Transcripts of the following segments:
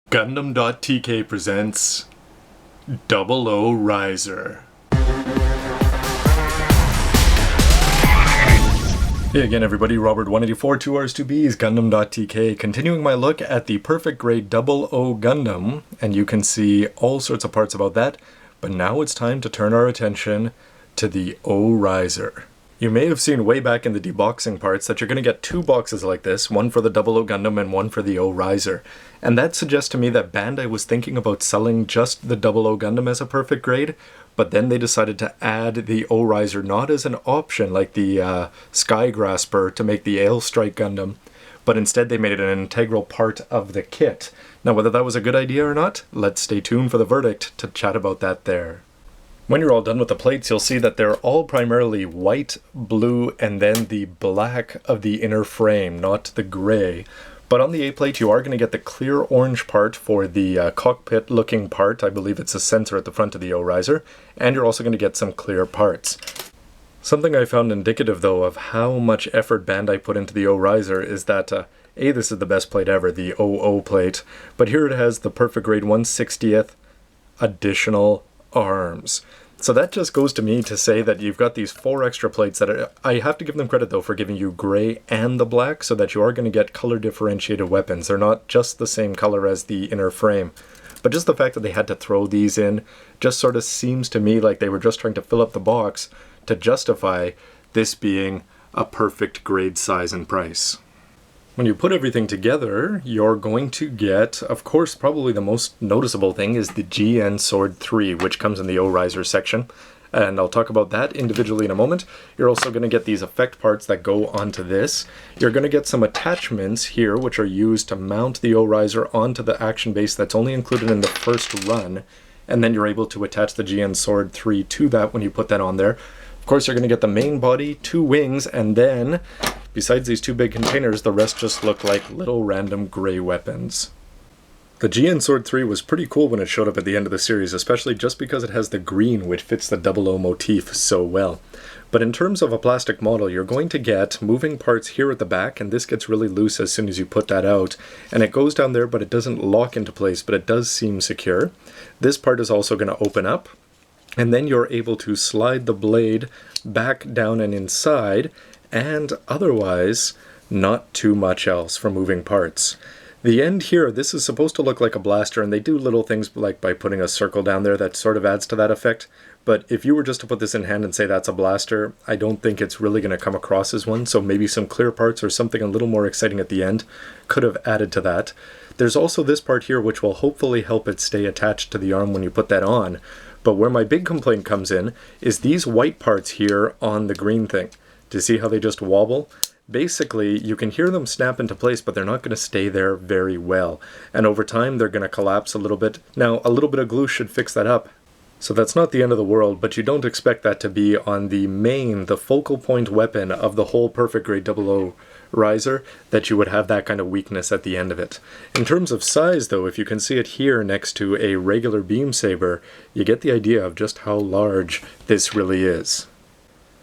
Gundam.tk presents Double O Riser. Hey again everybody, Robert 184, 2Rs2Bs, Gundam.tk, continuing my look at the perfect grade Double O Gundam, and you can see all sorts of parts about that, but now it's time to turn our attention to the O Riser. You may have seen way back in the deboxing parts that you're going to get two boxes like this, one for the Double O Gundam and one for the O Riser. And that suggests to me that Bandai was thinking about selling just the Double O Gundam as a perfect grade, but then they decided to add the O Riser not as an option like the Sky Grasper to make the Ale Strike Gundam, but instead they made it an integral part of the kit. Now whether that was a good idea or not, let's stay tuned for the verdict to chat about that there. When you're all done with the plates, you'll see that they're all primarily white, blue, and then the black of the inner frame, not the gray. But on the A plate, you are going to get the clear orange part for the cockpit-looking part. I believe it's a sensor at the front of the O Riser. And you're also going to get some clear parts. Something I found indicative, though, of how much effort Bandai put into the O Riser is that A, this is the best plate ever, the OO plate. But here it has the perfect grade 1/60th additional arms. So that just goes to me to say that you've got these 4 extra plates that are, I have to give them credit though for giving you gray and the black so that you are going to get color differentiated weapons. They're not just the same color as the inner frame. But just the fact that they had to throw these in just sort of seems to me like they were just trying to fill up the box to justify this being a perfect grade size and price. When you put everything together, you're going to get, of course, probably the most noticeable thing is the GN Sword 3, which comes in the O Riser section. And I'll talk about that individually in a moment. You're also going to get these effect parts that go onto this. You're going to get some attachments here, which are used to mount the O Riser onto the action base that's only included in the first run. And then you're able to attach the GN Sword 3 to that when you put that on there. Of course, you're going to get the main body, 2 wings, and then, besides these 2 big containers, the rest just look like little random gray weapons. The GN Sword 3 was pretty cool when it showed up at the end of the series, especially just because it has the green, which fits the Double O motif so well. But in terms of a plastic model, you're going to get moving parts here at the back, and this gets really loose as soon as you put that out. And it goes down there, but it doesn't lock into place, but it does seem secure. This part is also going to open up. And then you're able to slide the blade back down and inside, and otherwise not too much else for moving parts. The end here, this is supposed to look like a blaster, and they do little things like by putting a circle down there that sort of adds to that effect. But if you were just to put this in hand and say that's a blaster, I don't think it's really going to come across as one, so maybe some clear parts or something a little more exciting at the end could have added to that. There's also this part here which will hopefully help it stay attached to the arm when you put that on. But where my big complaint comes in is these white parts here on the green thing. Do you see how they just wobble? Basically, you can hear them snap into place, but they're not going to stay there very well. And over time, they're going to collapse a little bit. Now, a little bit of glue should fix that up. So that's not the end of the world, but you don't expect that to be on the focal point weapon of the whole perfect grade Double O Riser, that you would have that kind of weakness at the end of it. In terms of size though, if you can see it here next to a regular beam saber, you get the idea of just how large this really is.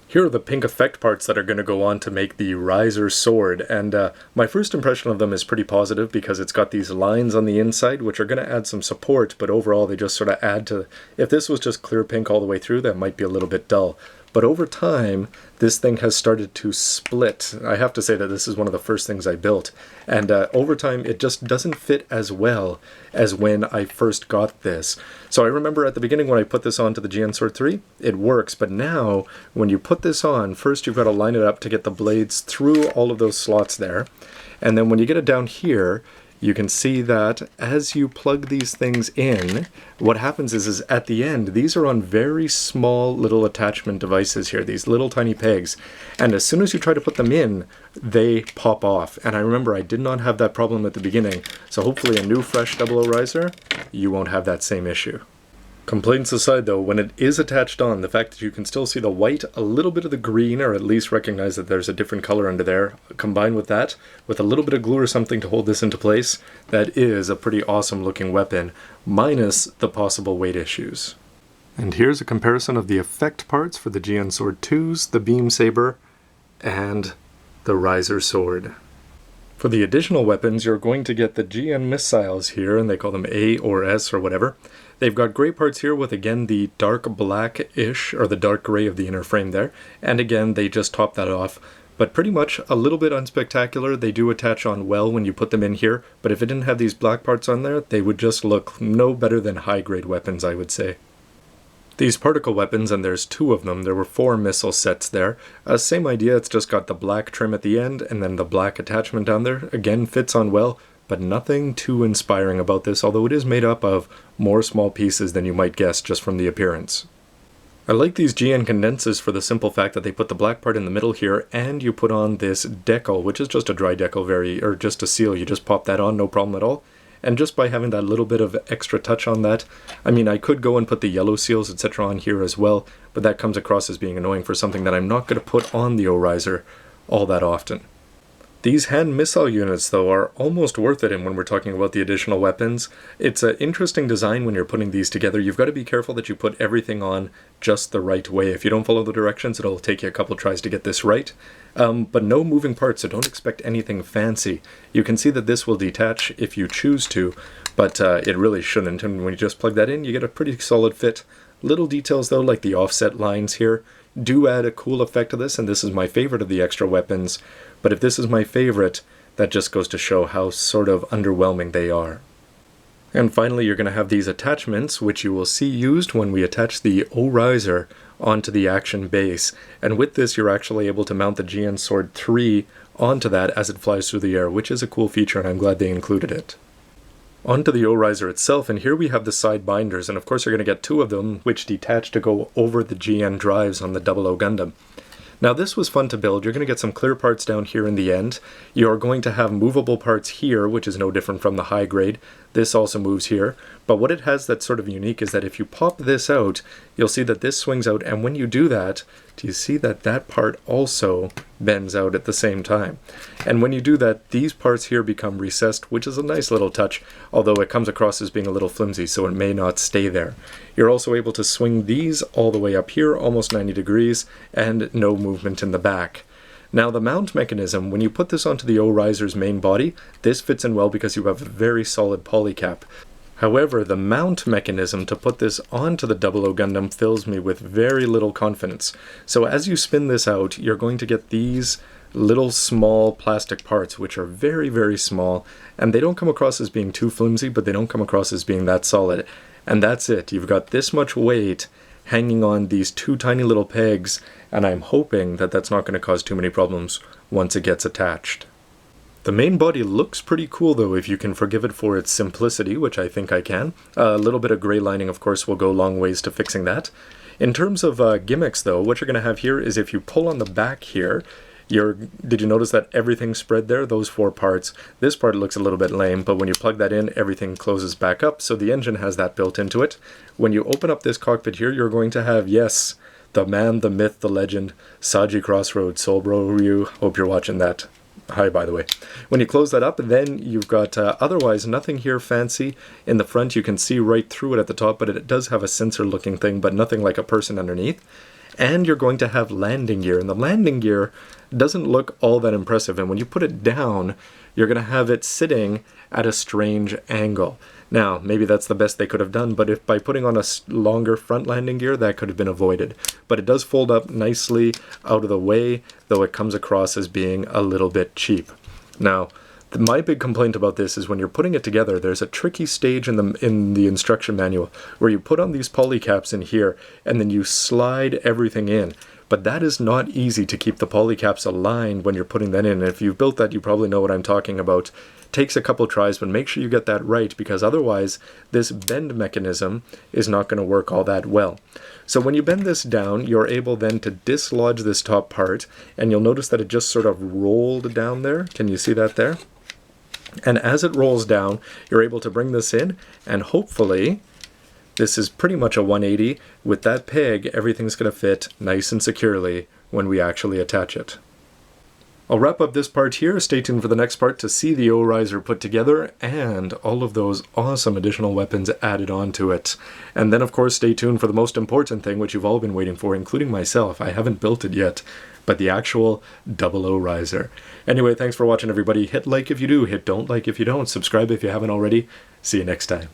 Here are the pink effect parts that are going to go on to make the Riser sword, and my first impression of them is pretty positive because it's got these lines on the inside which are going to add some support, but overall they just sort of add to, if this was just clear pink all the way through, that might be a little bit dull. But over time, this thing has started to split. I have to say that this is one of the first things I built. And over time, it just doesn't fit as well as when I first got this. So I remember at the beginning when I put this onto the GN Sword 3, it works. But now, when you put this on, first you've got to line it up to get the blades through all of those slots there. And then when you get it down here, you can see that as you plug these things in, what happens is at the end, these are on very small little attachment devices here, these little tiny pegs. And as soon as you try to put them in, they pop off. And I remember I did not have that problem at the beginning. So hopefully a new fresh Double O Riser, you won't have that same issue. Complaints aside though, when it is attached on, the fact that you can still see the white, a little bit of the green, or at least recognize that there's a different color under there, combined with that, with a little bit of glue or something to hold this into place, that is a pretty awesome looking weapon, minus the possible weight issues. And here's a comparison of the effect parts for the GN Sword 2s, the beam saber, and the Riser sword. For the additional weapons, you're going to get the GN missiles here, and they call them A or S or whatever. They've got great parts here with, again, the dark black-ish, or the dark gray of the inner frame there. And again, they just top that off. But pretty much a little bit unspectacular. They do attach on well when you put them in here, but if it didn't have these black parts on there, they would just look no better than high-grade weapons, I would say. These particle weapons, and there's 2 of them, there were 4 missile sets there. Same idea, it's just got the black trim at the end, and then the black attachment down there. Again, fits on well, but nothing too inspiring about this, although it is made up of more small pieces than you might guess just from the appearance. I like these GN condenses for the simple fact that they put the black part in the middle here, and you put on this decal, which is just a dry decal, or just a seal. You just pop that on, no problem at all. And just by having that little bit of extra touch on that, I mean, I could go and put the yellow seals, etc. on here as well, but that comes across as being annoying for something that I'm not going to put on the O-riser all that often. These hand missile units, though, are almost worth it, and when we're talking about the additional weapons, it's an interesting design when you're putting these together. You've got to be careful that you put everything on just the right way. If you don't follow the directions, it'll take you a couple tries to get this right. But no moving parts, so don't expect anything fancy. You can see that this will detach if you choose to, but it really shouldn't, and when you just plug that in, you get a pretty solid fit. Little details, though, like the offset lines here, do add a cool effect to this, and this is my favorite of the extra weapons. But if this is my favorite, that just goes to show how sort of underwhelming they are. And finally, you're going to have these attachments, which you will see used when we attach the O-riser onto the action base. And with this, you're actually able to mount the GN Sword 3 onto that as it flies through the air, which is a cool feature, and I'm glad they included it. Onto the O-riser itself, and here we have the side binders, and of course you're going to get 2 of them, which detach to go over the GN drives on the 00 Gundam. Now this was fun to build. You're going to get some clear parts down here in the end. You're going to have movable parts here, which is no different from the high grade. This also moves here. But what it has that's sort of unique is that if you pop this out, you'll see that this swings out, and when you do that, do you see that that part also bends out at the same time? And when you do that, these parts here become recessed, which is a nice little touch, although it comes across as being a little flimsy, so it may not stay there. You're also able to swing these all the way up here, almost 90 degrees, and no movement in the back. Now the mount mechanism, when you put this onto the O-riser's main body, this fits in well because you have a very solid polycap. However, the mount mechanism to put this onto the 00 Gundam fills me with very little confidence. So as you spin this out, you're going to get these little small plastic parts, which are very, very small, and they don't come across as being too flimsy, but they don't come across as being that solid. And that's it. You've got this much weight hanging on these 2 tiny little pegs, and I'm hoping that that's not going to cause too many problems once it gets attached. The main body looks pretty cool, though, if you can forgive it for its simplicity, which I think I can. A little bit of gray lining, of course, will go long ways to fixing that. In terms of gimmicks, though, what you're going to have here is if you pull on the back here, did you notice that everything's spread there? Those 4 parts. This part looks a little bit lame, but when you plug that in, everything closes back up, so the engine has that built into it. When you open up this cockpit here, you're going to have, yes, the man, the myth, the legend, Saji Crossroads, Soulbro Ryu. Hope you're watching that. Hi, by the way. When you close that up, then you've got otherwise nothing here fancy. In the front, you can see right through it at the top, but it does have a sensor-looking thing, but nothing like a person underneath. And you're going to have landing gear, and the landing gear doesn't look all that impressive, and when you put it down, you're going to have it sitting at a strange angle. Now, maybe that's the best they could have done, but if by putting on a longer front landing gear, that could have been avoided. But it does fold up nicely out of the way, though it comes across as being a little bit cheap. Now, my big complaint about this is when you're putting it together, there's a tricky stage in the instruction manual where you put on these polycaps in here, and then you slide everything in. But that is not easy to keep the polycaps aligned when you're putting that in. And if you've built that, you probably know what I'm talking about. Takes a couple tries, but make sure you get that right, because otherwise this bend mechanism is not going to work all that well. So when you bend this down, you're able then to dislodge this top part, and you'll notice that it just sort of rolled down there. Can you see that there? And as it rolls down, you're able to bring this in, and hopefully this is pretty much a 180. With that peg, everything's going to fit nice and securely when we actually attach it. I'll wrap up this part here. Stay tuned for the next part to see the O-riser put together and all of those awesome additional weapons added onto it. And then, of course, stay tuned for the most important thing, which you've all been waiting for, including myself. I haven't built it yet, but the actual double O-riser. Anyway, thanks for watching, everybody. Hit like if you do, hit don't like if you don't, subscribe if you haven't already. See you next time.